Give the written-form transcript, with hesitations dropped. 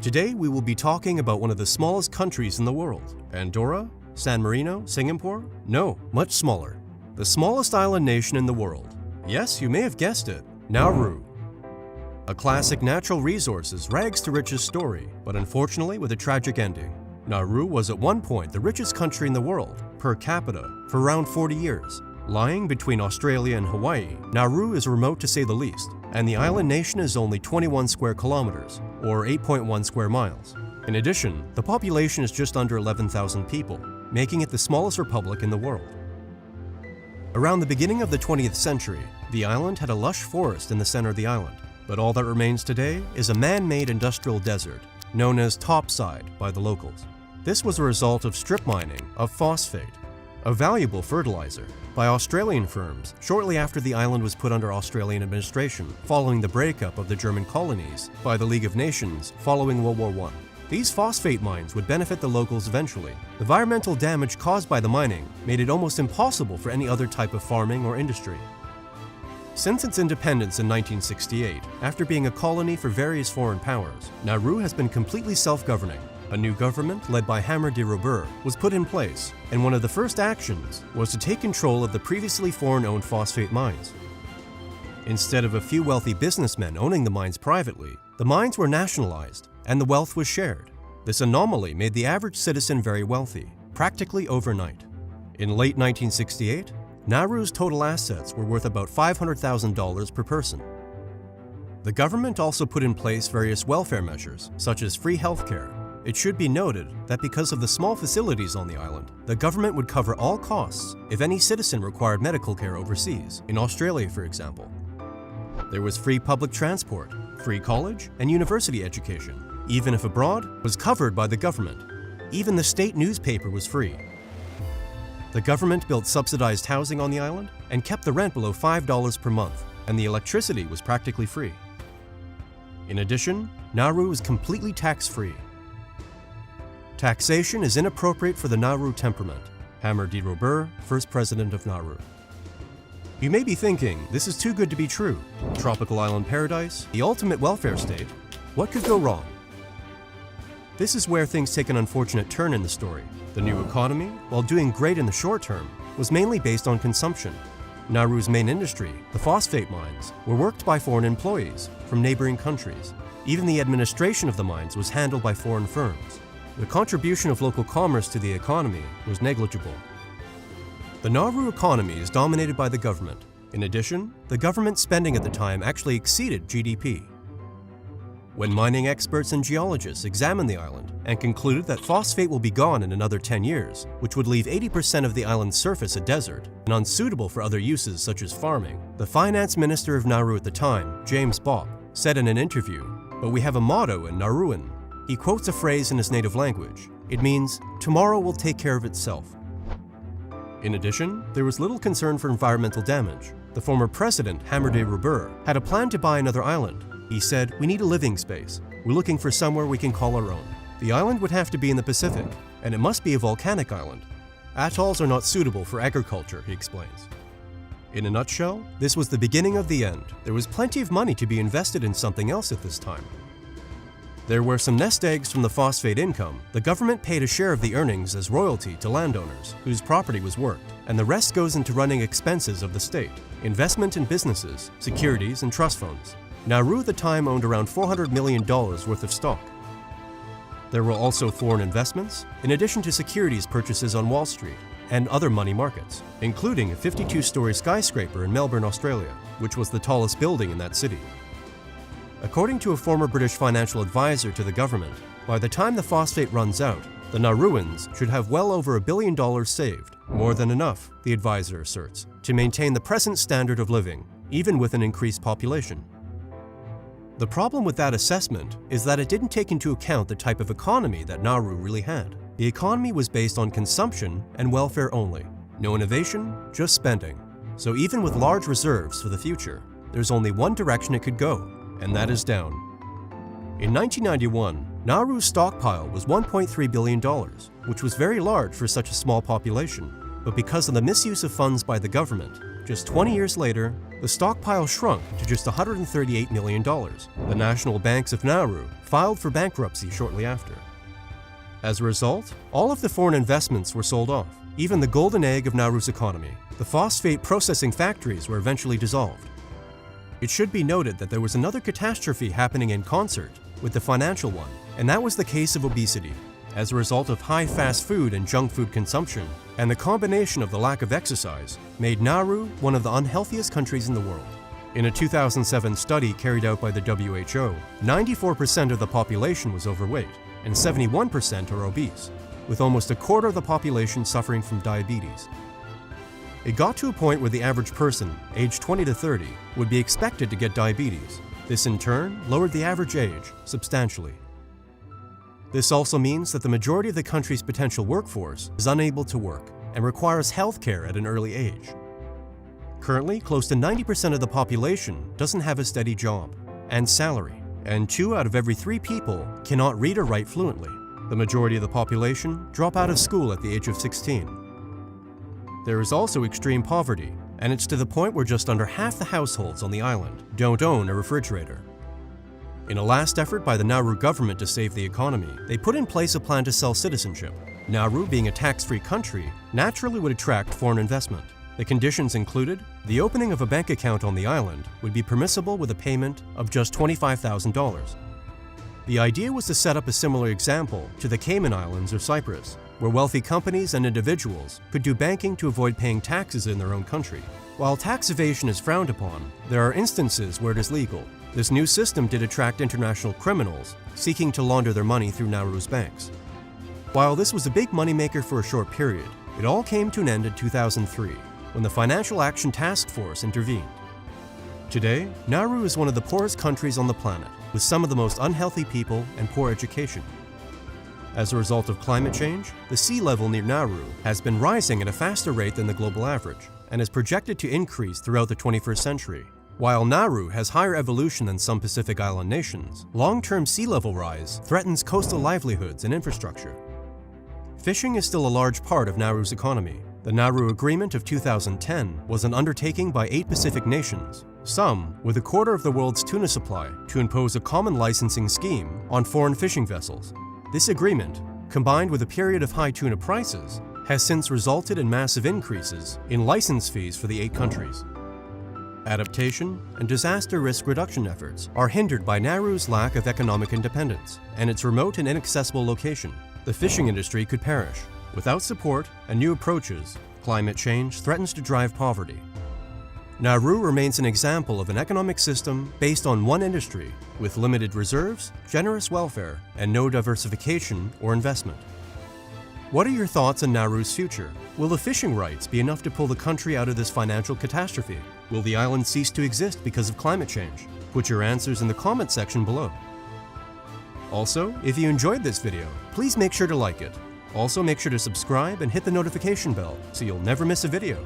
Today we will be talking about one of the smallest countries in the world. Andorra? San Marino? Singapore? No, much smaller. The smallest island nation in the world. Yes, you may have guessed it, Nauru. A classic natural resources rags to riches story, but unfortunately with a tragic ending. Nauru was at one point the richest country in the world, per capita, for around 40 years. Lying between Australia and Hawaii, Nauru is remote to say the least, and the island nation is only 21 square kilometers, or 8.1 square miles. In addition, the population is just under 11,000 people, making it the smallest republic in the world. Around the beginning of the 20th century, the island had a lush forest in the center of the island, but all that remains today is a man-made industrial desert, known as topside by the locals. This was a result of strip mining of phosphate, a valuable fertilizer, by Australian firms shortly after the island was put under Australian administration following the breakup of the German colonies by the League of Nations following World War I. These phosphate mines would benefit the locals eventually. The environmental damage caused by the mining made it almost impossible for any other type of farming or industry. Since its independence in 1968, after being a colony for various foreign powers, Nauru has been completely self-governing. A new government, led by Hammer de Robur, was put in place, and one of the first actions was to take control of the previously foreign-owned phosphate mines. Instead of a few wealthy businessmen owning the mines privately, the mines were nationalized, and the wealth was shared. This anomaly made the average citizen very wealthy, practically overnight. In late 1968, Nauru's total assets were worth about $500,000 per person. The government also put in place various welfare measures, such as free healthcare. It should be noted that because of the small facilities on the island, the government would cover all costs if any citizen required medical care overseas, in Australia for example. There was free public transport, free college and university education, even if abroad, was covered by the government. Even the state newspaper was free. The government built subsidized housing on the island and kept the rent below $5 per month, and the electricity was practically free. In addition, Nauru is completely tax-free. Taxation is inappropriate for the Nauru temperament. Hammer de Robur, first president of Nauru. You may be thinking, this is too good to be true. Tropical island paradise, the ultimate welfare state. What could go wrong? This is where things take an unfortunate turn in the story. The new economy, while doing great in the short term, was mainly based on consumption. Nauru's main industry, the phosphate mines, were worked by foreign employees from neighboring countries. Even the administration of the mines was handled by foreign firms. The contribution of local commerce to the economy was negligible. The Nauru economy is dominated by the government. In addition, the government spending at the time actually exceeded GDP. When mining experts and geologists examined the island and concluded that phosphate will be gone in another 10 years, which would leave 80% of the island's surface a desert and unsuitable for other uses such as farming, the finance minister of Nauru at the time, James Bopp, said in an interview, "But we have a motto in Nauruan." He quotes a phrase in his native language. It means, "Tomorrow will take care of itself." In addition, there was little concern for environmental damage. The former president, Hammer de Robur, had a plan to buy another island. He said, "We need a living space. We're looking for somewhere we can call our own." The island would have to be in the Pacific, and it must be a volcanic island. Atolls are not suitable for agriculture, he explains. In a nutshell, this was the beginning of the end. There was plenty of money to be invested in something else at this time. There were some nest eggs from the phosphate income. The government paid a share of the earnings as royalty to landowners whose property was worked, and the rest goes into running expenses of the state, investment in businesses, securities, and trust funds. Nauru at the time owned around $400 million worth of stock. There were also foreign investments, in addition to securities purchases on Wall Street and other money markets, including a 52-story skyscraper in Melbourne, Australia, which was the tallest building in that city. According to a former British financial advisor to the government, by the time the phosphate runs out, the Nauruans should have well over $1 billion saved, more than enough, the advisor asserts, to maintain the present standard of living, even with an increased population. The problem with that assessment is that it didn't take into account the type of economy that Nauru really had. The economy was based on consumption and welfare only. No innovation, just spending. So even with large reserves for the future, there's only one direction it could go, and that is down. In 1991, Nauru's stockpile was $1.3 billion, which was very large for such a small population. But because of the misuse of funds by the government, just 20 years later, the stockpile shrunk to just $138 million. The national banks of Nauru filed for bankruptcy shortly after. As a result, all of the foreign investments were sold off. Even the golden egg of Nauru's economy, the phosphate processing factories, were eventually dissolved. It should be noted that there was another catastrophe happening in concert with the financial one, and that was the case of obesity. As a result of high fast food and junk food consumption, and the combination of the lack of exercise, made Nauru one of the unhealthiest countries in the world. In a 2007 study carried out by the WHO, 94% of the population was overweight, and 71% are obese, with almost a quarter of the population suffering from diabetes. It got to a point where the average person, aged 20 to 30, would be expected to get diabetes. This in turn lowered the average age substantially. This also means that the majority of the country's potential workforce is unable to work and requires health care at an early age. Currently, close to 90% of the population doesn't have a steady job and salary, and 2 out of every 3 people cannot read or write fluently. The majority of the population drop out of school at the age of 16. There is also extreme poverty, and it's to the point where just under half the households on the island don't own a refrigerator. In a last effort by the Nauru government to save the economy, they put in place a plan to sell citizenship. Nauru, being a tax-free country, naturally would attract foreign investment. The conditions included the opening of a bank account on the island would be permissible with a payment of just $25,000. The idea was to set up a similar example to the Cayman Islands or Cyprus, where wealthy companies and individuals could do banking to avoid paying taxes in their own country. While tax evasion is frowned upon, there are instances where it is legal. This new system did attract international criminals seeking to launder their money through Nauru's banks. While this was a big moneymaker for a short period, it all came to an end in 2003, when the Financial Action Task Force intervened. Today, Nauru is one of the poorest countries on the planet, with some of the most unhealthy people and poor education. As a result of climate change, the sea level near Nauru has been rising at a faster rate than the global average, and is projected to increase throughout the 21st century. While Nauru has higher evolution than some Pacific Island nations, long-term sea level rise threatens coastal livelihoods and infrastructure. Fishing is still a large part of Nauru's economy. The Nauru Agreement of 2010 was an undertaking by 8 Pacific nations, some with a quarter of the world's tuna supply, to impose a common licensing scheme on foreign fishing vessels. This agreement, combined with a period of high tuna prices, has since resulted in massive increases in license fees for the 8 countries. Adaptation and disaster risk reduction efforts are hindered by Nauru's lack of economic independence and its remote and inaccessible location. The fishing industry could perish. Without support and new approaches, climate change threatens to drive poverty. Nauru remains an example of an economic system based on one industry, with limited reserves, generous welfare, and no diversification or investment. What are your thoughts on Nauru's future? Will the fishing rights be enough to pull the country out of this financial catastrophe? Will the island cease to exist because of climate change? Put your answers in the comment section below. Also, if you enjoyed this video, please make sure to like it. Also, make sure to subscribe and hit the notification bell so you'll never miss a video.